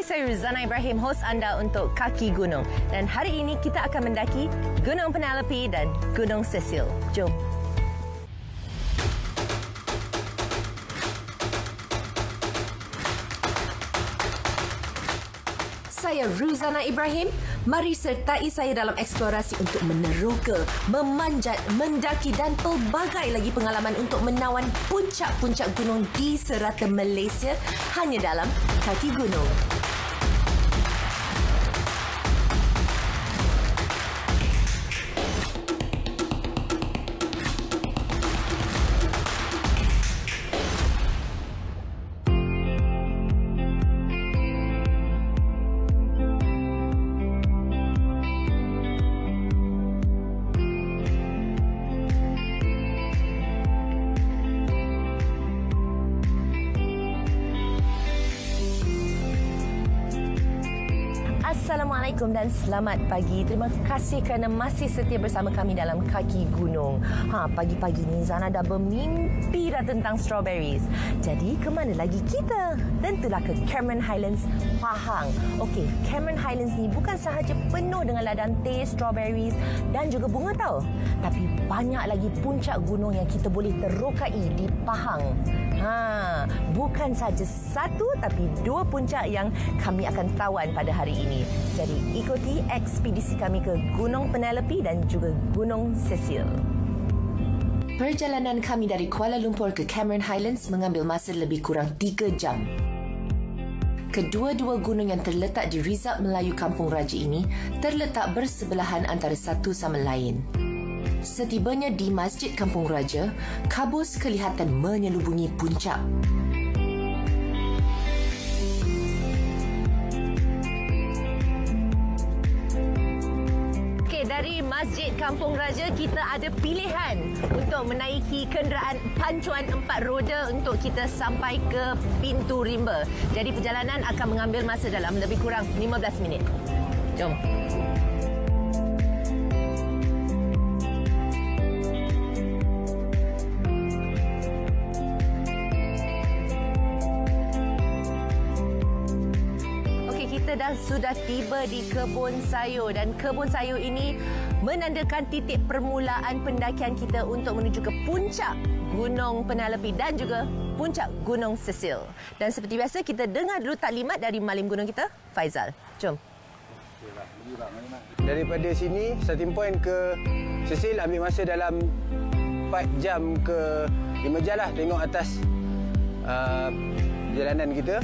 saya Ruzana Ibrahim, hos anda untuk Kaki Gunung. Dan hari ini kita akan mendaki Gunung Penelope dan Gunung Cecil. Jom. Saya Ruzana Ibrahim. Mari sertai saya dalam eksplorasi untuk meneroka, memanjat, mendaki dan pelbagai lagi pengalaman untuk menawan puncak-puncak gunung di serata Malaysia hanya dalam Kaki Gunung. Assalamualaikum dan selamat pagi. Terima kasih kerana masih setia bersama kami dalam Kaki Gunung. Pagi-pagi ni Zana dah bermimpi dah tentang strawberries. Jadi ke mana lagi kita? Tentulah ke Cameron Highlands, Pahang. Okey, Cameron Highlands ni bukan sahaja penuh dengan ladang teh, strawberries dan juga bunga tau. Tapi banyak lagi puncak gunung yang kita boleh terokai di Pahang. Bukan sahaja satu tapi dua puncak yang kami akan tawan pada hari ini. Jadi ikuti ekspedisi kami ke Gunung Penelope dan juga Gunung Cecil. Perjalanan kami dari Kuala Lumpur ke Cameron Highlands mengambil masa lebih kurang 3 jam. Kedua-dua gunung yang terletak di Rizab Melayu Kampung Raja ini terletak bersebelahan antara satu sama lain. Setibanya di Masjid Kampung Raja, kabus kelihatan menyelubungi puncak. Dari Masjid Kampung Raja, kita ada pilihan untuk menaiki kenderaan pancuan 4 roda untuk kita sampai ke Pintu Rimba. Jadi perjalanan akan mengambil masa dalam lebih kurang 15 minit. Jom. Sudah tiba di kebun sayur dan kebun sayur ini menandakan titik permulaan pendakian kita untuk menuju ke puncak Gunung Penelope dan juga puncak Gunung Cecil. Dan seperti biasa kita dengar dulu taklimat dari malim gunung kita, Faizal. Jom. Daripada sini starting point ke Cecil ambil masa dalam 4 jam ke 5 jam lah tengok atas perjalanan kita.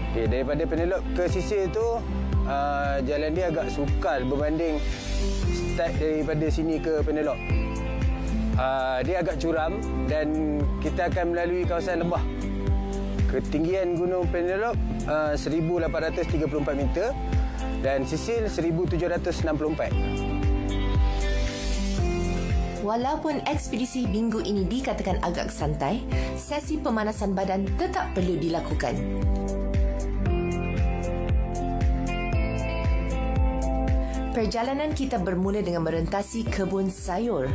Okay, daripada Penelope ke Cecil tu jalan dia agak sukar berbanding start daripada sini ke Penelope. Dia agak curam dan kita akan melalui kawasan lembah. Ketinggian Gunung Penelope 1834 meter dan Cecil 1764. Walaupun ekspedisi minggu ini dikatakan agak santai, sesi pemanasan badan tetap perlu dilakukan. Perjalanan kita bermula dengan merentasi kebun sayur.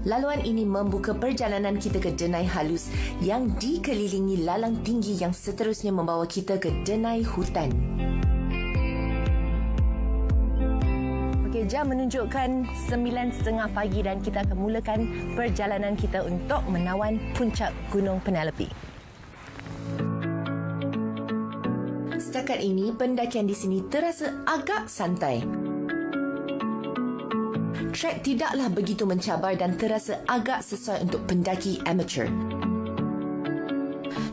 Laluan ini membuka perjalanan kita ke Denai Halus yang dikelilingi lalang tinggi yang seterusnya membawa kita ke Denai Hutan. Okey, jam menunjukkan 9.30 pagi dan kita akan mulakan perjalanan kita untuk menawan puncak Gunung Penelope. Setakat ini, pendakian di sini terasa agak santai. Trek tidaklah begitu mencabar dan terasa agak sesuai untuk pendaki amatur.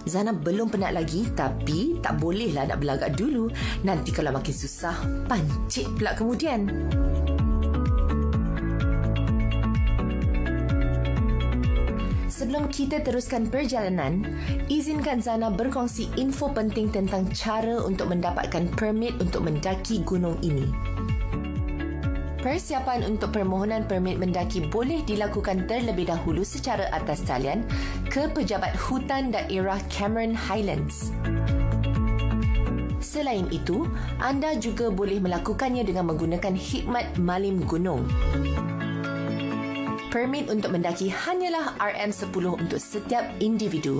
Zana belum penat lagi, tapi tak bolehlah nak berlagak dulu. Nanti kalau makin susah, pancit pula kemudian. Sebelum kita teruskan perjalanan, izinkan Zana berkongsi info penting tentang cara untuk mendapatkan permit untuk mendaki gunung ini. Persiapan untuk permohonan permit mendaki boleh dilakukan terlebih dahulu secara atas talian ke Pejabat Hutan Daerah Cameron Highlands. Selain itu, anda juga boleh melakukannya dengan menggunakan khidmat malim gunung. permit untuk mendaki hanyalah RM10 untuk setiap individu.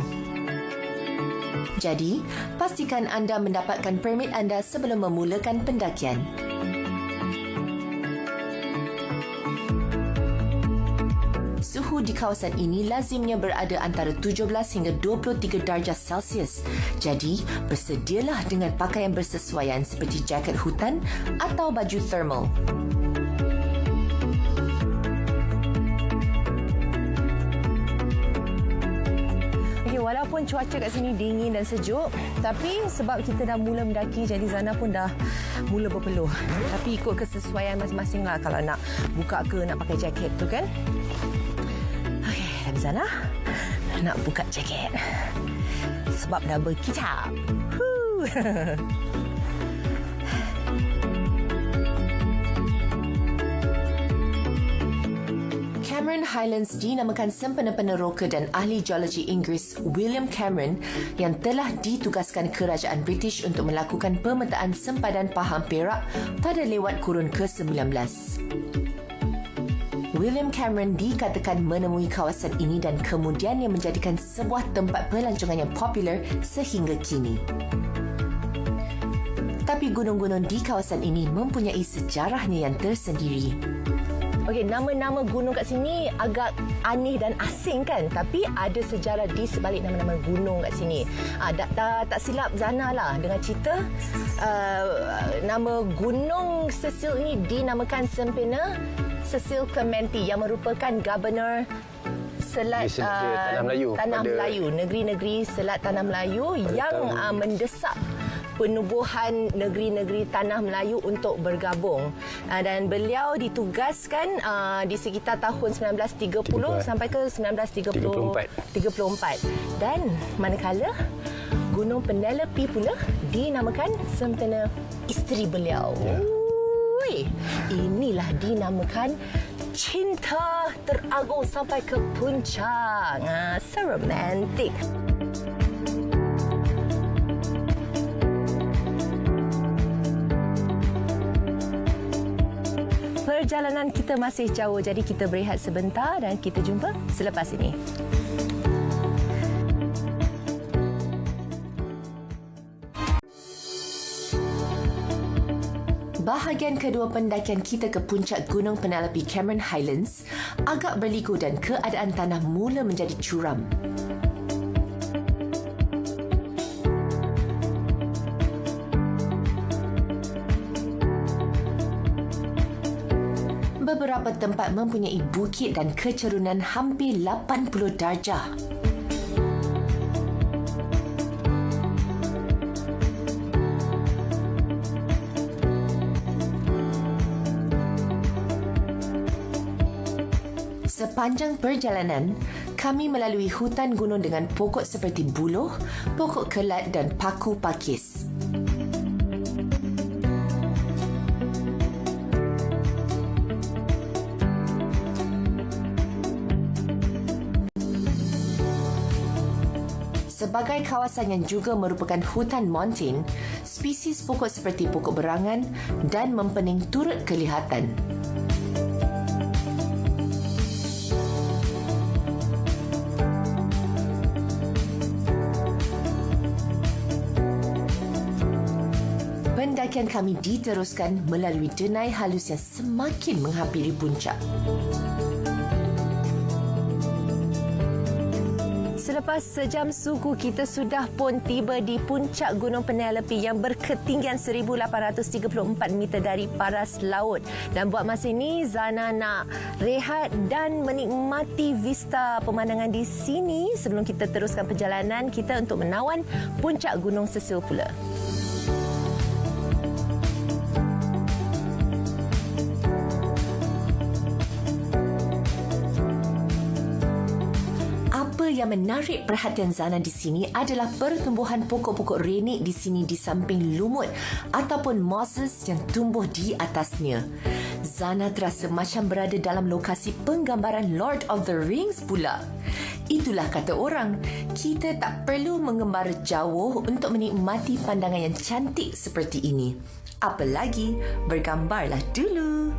Jadi, pastikan anda mendapatkan permit anda sebelum memulakan pendakian. Suhu di kawasan ini lazimnya berada antara 17 hingga 23 darjah Celsius. Jadi, bersedialah dengan pakaian bersesuaian seperti jaket hutan atau baju thermal. Walaupun cuaca kat sini dingin dan sejuk, tapi sebab kita dah mula mendaki, jadi Zana pun dah mula berpeluh. Tapi ikut kesesuaian masing-masing lah kalau nak buka ke nak pakai jaket tu kan. Okey, tapi Zana nak buka jaket sebab dah berkicap. Cameron Highlands dinamakan sempena peneroka dan ahli geologi Inggeris William Cameron yang telah ditugaskan kerajaan British untuk melakukan pemetaan sempadan pahang perak pada lewat kurun ke-19. William Cameron dikatakan menemui kawasan ini dan kemudiannya menjadikan sebuah tempat pelancongan yang popular sehingga kini. Tapi gunung-gunung di kawasan ini mempunyai sejarahnya yang tersendiri. Okey, nama-nama gunung kat sini agak aneh dan asing kan? Tapi ada sejarah di sebalik nama-nama gunung kat sini. Tak silap Zana lah dengan cerita nama gunung Cecil ini dinamakan sempena Cecil Clementi yang merupakan Governor Selat Tanah Melayu, negeri-negeri Selat Tanah Melayu yang mendesak penubuhan negeri-negeri Tanah Melayu untuk bergabung. Dan beliau ditugaskan di sekitar tahun 1930 sampai ke 1934. Dan manakala Gunung Penelope pula dinamakan sempena isteri beliau. Ui, inilah dinamakan cinta teragung sampai ke puncak. So romantic. Perjalanan kita masih jauh, jadi kita berehat sebentar dan kita jumpa selepas ini. Bahagian kedua pendakian kita ke puncak Gunung Penelope Cameron Highlands agak berliku dan keadaan tanah mula menjadi curam. Beberapa tempat mempunyai bukit dan kecerunan hampir 80 darjah. Sepanjang perjalanan, kami melalui hutan gunung dengan pokok seperti buluh, pokok kelat dan paku pakis. Sebagai kawasan yang juga merupakan hutan mountain, spesies pokok seperti pokok berangan dan mempening turut kelihatan. Pendakian kami diteruskan melalui denai halus yang semakin menghampiri puncak. Selepas sejam suku, kita sudah pun tiba di puncak Gunung Penelope yang berketinggian 1,834 meter dari paras laut. Dan buat masa ini, Zana nak rehat dan menikmati vista pemandangan di sini sebelum kita teruskan perjalanan kita untuk menawan puncak Gunung Cecil pula. Yang menarik perhatian Zana di sini adalah pertumbuhan pokok-pokok renik di sini di samping lumut ataupun mosses yang tumbuh di atasnya. Zana terasa macam berada dalam lokasi penggambaran Lord of the Rings pula. Itulah kata orang, kita tak perlu mengembara jauh untuk menikmati pandangan yang cantik seperti ini. Apalagi bergambarlah dulu.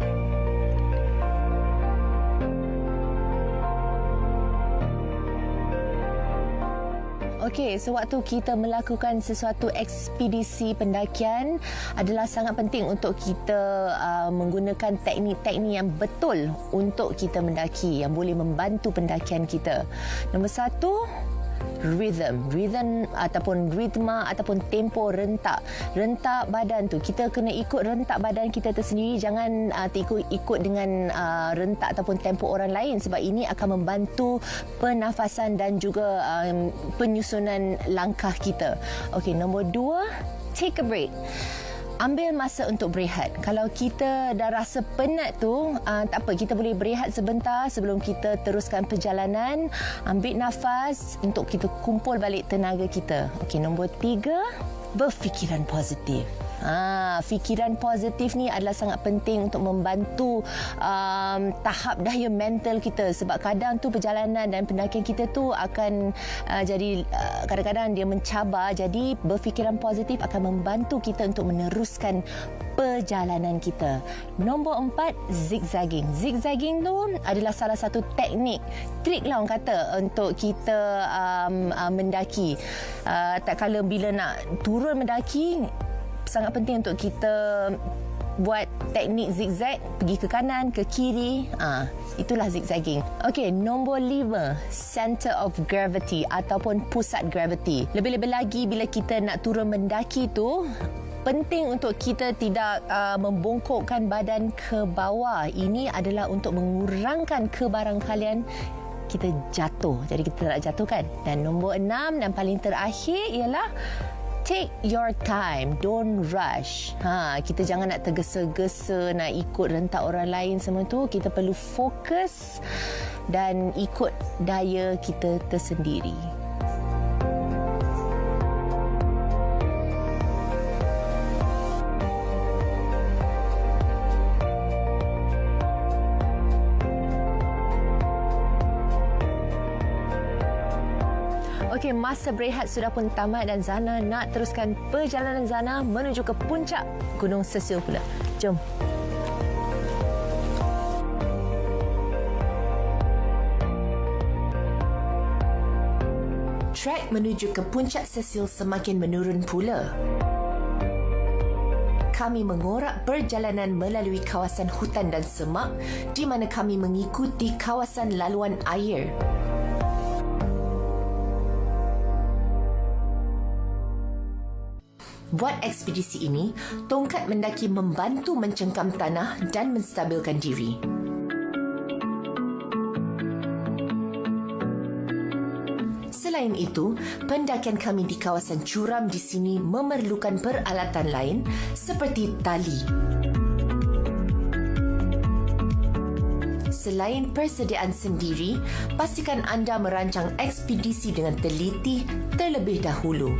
Okey, sewaktu kita melakukan sesuatu ekspedisi pendakian adalah sangat penting untuk kita menggunakan teknik-teknik yang betul untuk kita mendaki yang boleh membantu pendakian kita. Nombor satu, rhythm ataupun ritma ataupun tempo rentak badan tu. Kita kena ikut rentak badan kita tersendiri, jangan ikut dengan rentak ataupun tempo orang lain, sebab ini akan membantu pernafasan dan juga penyusunan langkah kita. Okey, nombor 2, take a break. Ambil masa untuk berehat. Kalau kita dah rasa penat tu, tak apa, kita boleh berehat sebentar sebelum kita teruskan perjalanan. Ambil nafas untuk kita kumpul balik tenaga kita. Okey, nombor 3, berfikiran positif. Fikiran positif ni adalah sangat penting untuk membantu tahap daya mental kita, sebab kadang tu perjalanan dan pendakian kita tu akan jadi kadang-kadang dia mencabar. Jadi berfikiran positif akan membantu kita untuk meneruskan perjalanan kita. Nombor 4, zigzagging. Zigzagging tu adalah salah satu trik lah orang kata untuk kita mendaki. Tak kala bila nak turun mendaki, sangat penting untuk kita buat teknik zigzag, pergi ke kanan, ke kiri. Itulah zigzagging. Okey, nombor 5, center of gravity ataupun pusat gravity. Lebih-lebih lagi bila kita nak turun mendaki tu, penting untuk kita tidak membongkokkan badan ke bawah. Ini adalah untuk mengurangkan kebarangkalian kita jatuh. Jadi kita tak jatuh kan. Dan nombor 6 dan paling terakhir ialah take your time, don't rush. Kita jangan nak tergesa-gesa, nak ikut rentak orang lain semua tu. Kita perlu fokus dan ikut daya kita tersendiri. Okey, masa berehat sudah pun tamat dan Zana nak teruskan perjalanan Zana menuju ke puncak Gunung Sesil pula. Jom. Trek menuju ke puncak Sesil semakin menurun pula. Kami mengorak perjalanan melalui kawasan hutan dan semak di mana kami mengikuti kawasan laluan air. Buat ekspedisi ini, tongkat mendaki membantu mencengkam tanah dan menstabilkan diri. Selain itu, pendakian kami di kawasan curam di sini memerlukan peralatan lain seperti tali. Selain persediaan sendiri, pastikan anda merancang ekspedisi dengan teliti terlebih dahulu.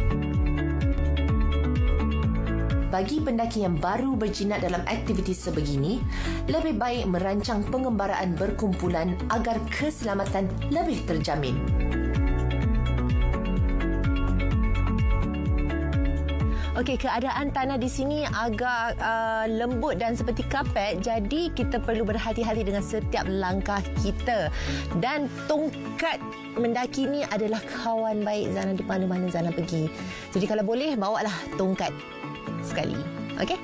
Bagi pendaki yang baru berjinak dalam aktiviti sebegini, lebih baik merancang pengembaraan berkumpulan agar keselamatan lebih terjamin. Okey, keadaan tanah di sini agak lembut dan seperti kapet, jadi kita perlu berhati-hati dengan setiap langkah kita. Dan tongkat mendaki ni adalah kawan baik Zana di mana-mana Zana pergi. Jadi kalau boleh, bawalah tongkat sekali. Okey?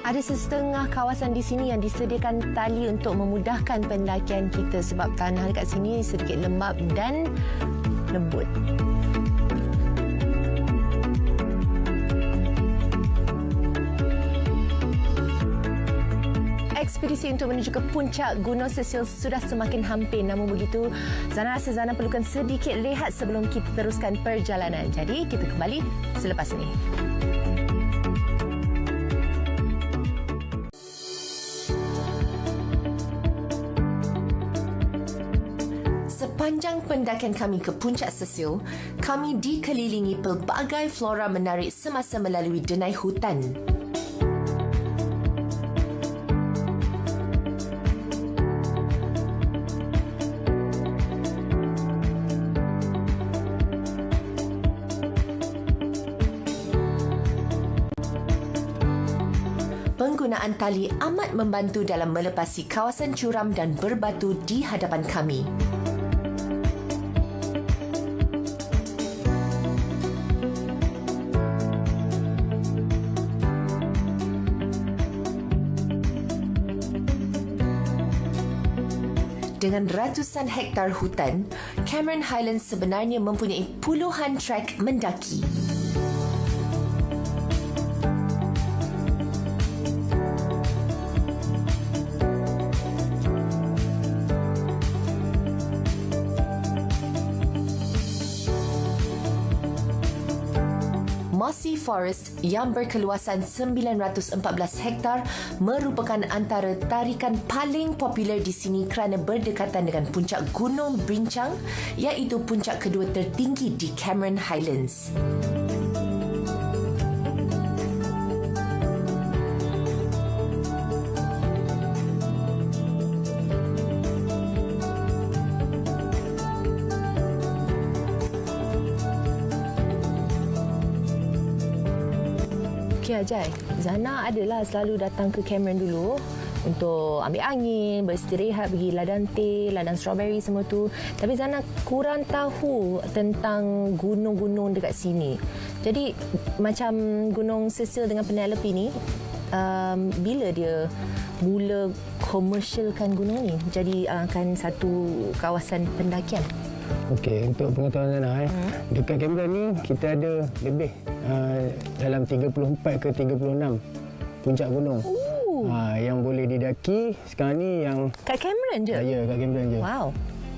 Ada setengah kawasan di sini yang disediakan tali untuk memudahkan pendakian kita sebab tanah dekat sini sedikit lembap dan lembut. Ekspedisi untuk menuju ke puncak Gunung Sesil sudah semakin hampir. Namun begitu, Zana rasa Zana perlukan sedikit rehat sebelum kita teruskan perjalanan. Jadi, kita kembali selepas ini. Sepanjang pendakian kami ke puncak Sesil, kami dikelilingi pelbagai flora menarik semasa melalui denai hutan. penggunaan tali amat membantu dalam melepasi kawasan curam dan berbatu di hadapan kami. Dengan ratusan hektar hutan, Cameron Highlands sebenarnya mempunyai puluhan trek mendaki. Mossy Forest yang berkeluasan 914 hektar merupakan antara tarikan paling popular di sini kerana berdekatan dengan puncak Gunung Brincang, iaitu puncak kedua tertinggi di Cameron Highlands. Okay, Ajay. Zana adalah selalu datang ke Cameron dulu untuk ambil angin, beristirahat, pergi ladang teh, ladang strawberry semua tu. Tapi Zana kurang tahu tentang gunung-gunung dekat sini. Jadi macam Gunung Cecil dengan Penelope ni, bila dia mula komersialkan gunung ni jadi akan satu kawasan pendakian? Okey, untuk pengetahuan Zana, dekat Cameron ni kita ada lebih dalam 34 ke 36 puncak gunung yang boleh didaki. Sekarang ni yang kat Cameron je? Ya, kat Cameron je. Wow.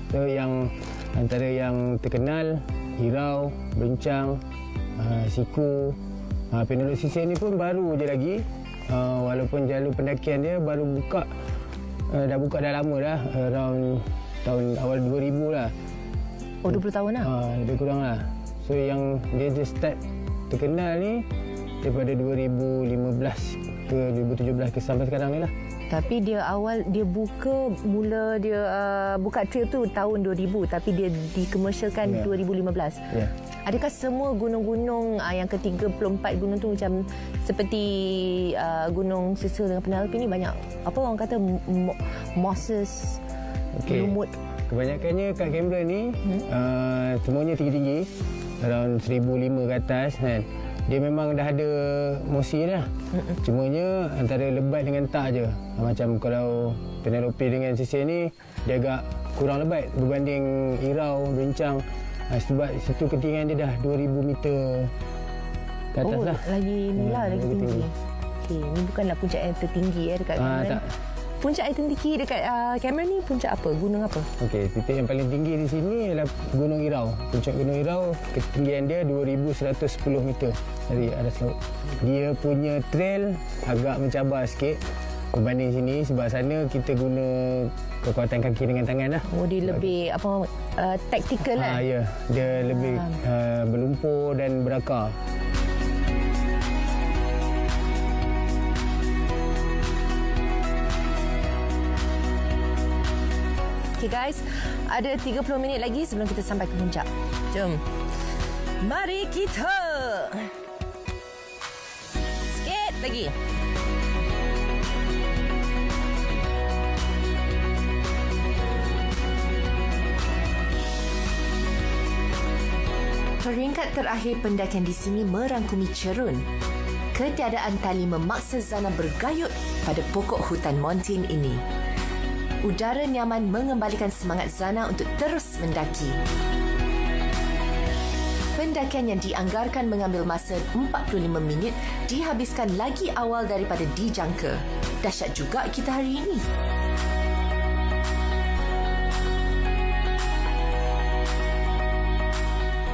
So yang antara yang terkenal, Irau, Brincang, Siku, Penelope Sisir ni pun baru je lagi. Walaupun jalur pendakian dia baru buka, dah buka dah lama dah, around tahun awal 2000 lah. Oh, 20 tahun lah? Lebih kurang lah. So yang dia just start terkenal ni daripada 2015 ke 2017 ke sampai sekarang ni lah. Tapi dia mula buka trail tu tahun 2000, tapi dia dikomersialkan 2015. Ya. Adakah semua gunung-gunung yang ke-34 gunung tu macam seperti Gunung Cecil dengan Penelope ni banyak apa orang kata mosses, lumut? Kebanyakannya kat Cameron ni semuanya tinggi-tinggi, around 1,500 ke atas kan. Dia memang dah ada mosi dah. Cumanya antara lebat dengan tak je. Macam kalau Penelope dengan Cecil ni dia agak kurang lebat berbanding Irau, Brincang. Sebab situ ketinggian dia dah 2,000 meter ke atas lah. Lagi tinggi. Okey, ni bukanlah puncak yang tertinggi dekat Cameron. Tak. Puncak yang tertinggi dekat Cameron ni puncak apa? Gunung apa? Okey, titik yang paling tinggi di sini ialah Gunung Irau. Puncak Gunung Irau, ketinggian dia 2,110 meter dari atas laut. Dia punya trail agak mencabar sikit berbanding sini sebab sana kita guna kekuatan kaki dengan tangan lah. Oh, dia lebih taktikal lah. Ya, dia lebih berlumpur dan berakar. Okay guys, ada 30 minit lagi sebelum kita sampai ke puncak. Jom. Mari kita. Sikit lagi. Peringkat terakhir pendakian di sini merangkumi cerun. Ketiadaan tali memaksa Zana bergayut pada pokok hutan mountain ini. Udara nyaman mengembalikan semangat Zana untuk terus mendaki. Pendakian yang dianggarkan mengambil masa 45 minit dihabiskan lagi awal daripada dijangka. Dahsyat juga kita hari ini.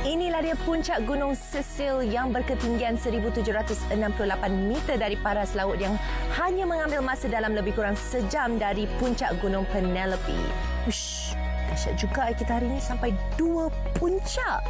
Inilah dia puncak Gunung Cecil yang berketinggian 1,768 meter dari paras laut yang hanya mengambil masa dalam lebih kurang sejam dari puncak Gunung Penelope. Ush, dahsyat juga kita hari ini sampai 2 puncak.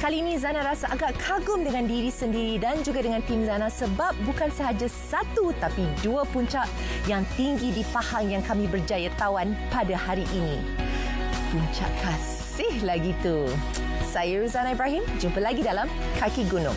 Kali ini Zana rasa agak kagum dengan diri sendiri dan juga dengan tim Zana sebab bukan sahaja satu tapi dua puncak yang tinggi di Pahang yang kami berjaya tawan pada hari ini. Puncak kasih lagi tu. Saya Ruzana Ibrahim, jumpa lagi dalam Kaki Gunung.